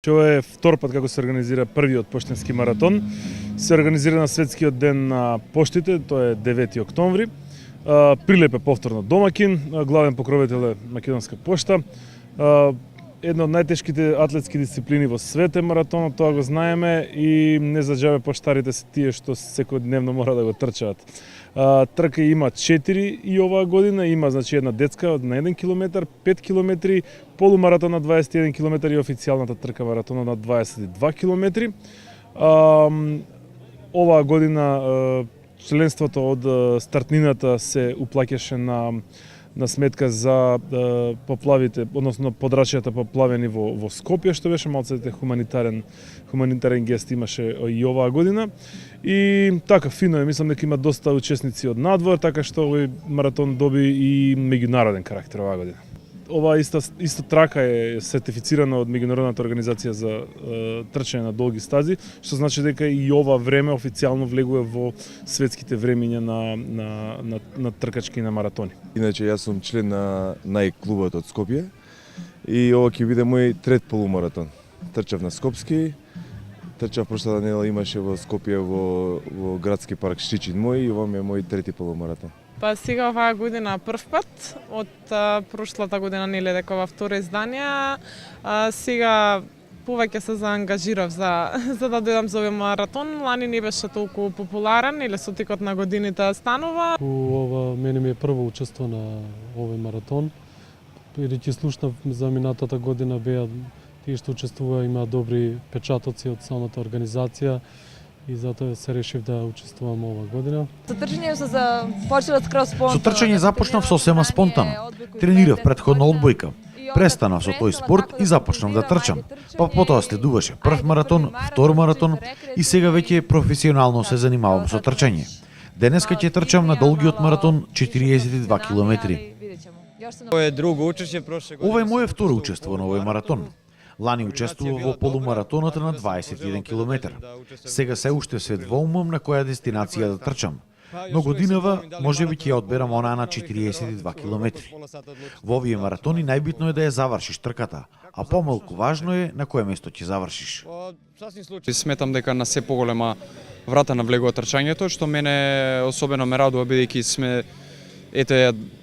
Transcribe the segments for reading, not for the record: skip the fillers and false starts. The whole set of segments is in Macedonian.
Ова е втор пат како се организира првиот поштенски маратон. Се организира на светскиот ден на поштите, тоа е 9 октомври. Прилеп е повторно домакин, главен покровител е Македонска пошта. Една од најтешките атлетски дисциплини во свет е маратонот, тоа го знаеме и не за џабе поштарите се тие што секојдневно мора да го трчаат. Трка има 4 и оваа година, има една детска на 1 километар, 5 километри, полумаратон на 21 километар и официјалната трка маратона на 22 километри. Оваа година членството од стартнината се уплаќаше на сметка за поплавите, односно подрачјата поплавени во Скопје, што беше малце хуманитарен гест имаше и оваа година. И така фино е, мислам дека има доста учесници од надвор, така што овој маратон доби и меѓународен карактер оваа година. Ова исто трака е сертифицирана од меѓународната организација за трчање на долги стази, што значи дека и ова време официјално влегува во светските времиња на тркачки и на маратони. Иначе јас сум член на најклубот од Скопје и ова ќе биде мој трет полумаратон. Трчав на Скопски, трчав прошлата недела имаше во Скопје во градски парк Штичин мој и ова ми е мој трети полумаратон. Па сега оваа година прв пат, од прошлата година нели дека ова второ издание, сега повеќе се заангажирав за да дојдам за овој маратон. Лани не беше толку популарен, или со текот на годините станува. Ова мене ми е прво учество на овој маратон. Бидејќи слушнав за минатата година беа тие што учествува има добри печатоци од самата организација и затоа се решив да учествувам ова година. Со трчање се почела скроз спонтано. Со трчање започнав сосема спонтано. Тренирав претходно одбојка. Престанав со тој спорт и започнав да трчам. Па потоа следуваше прв маратон, втор маратон и сега веќе професионално се занимавам со трчање. Денеска ќе трчам на долгиот маратон 42 километри. Ова е моје второ учество на овој маратон. Лани учествував во полумаратонот на 21 километар. Сега се уште се двоумам на која дестинација да трчам. Но годинава можеби ќе ја одберам онаа на 42 километри. Во овие маратони најбитно е да ја завршиш трката, а помалку важно е на кое место ќе завршиш. Сметам дека на се поголема врата навлегува трчањето, што мене особено ме радува бидејќи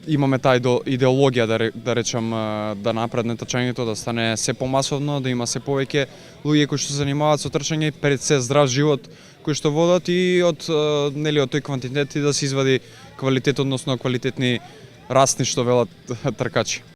имаме таа идеологија да речам да напредне трчањето, да стане се помасовно, да има се повеќе луѓе кои што се занимаваат со трчање пред се здрав живот кои што водат и од тој квантитет и да се извади квалитет, односно квалитетни расни што велат тркачи.